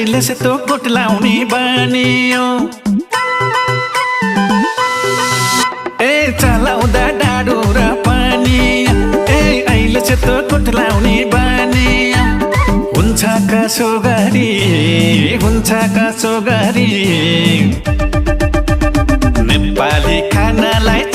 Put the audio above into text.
अहिले सेतो कोट लाउने बनियो ए चलाउँदा डाडु र पानी ए अहिले सेतो कोट लाउने बनियो हुन्छ कसो गरी नेपाली खानालाई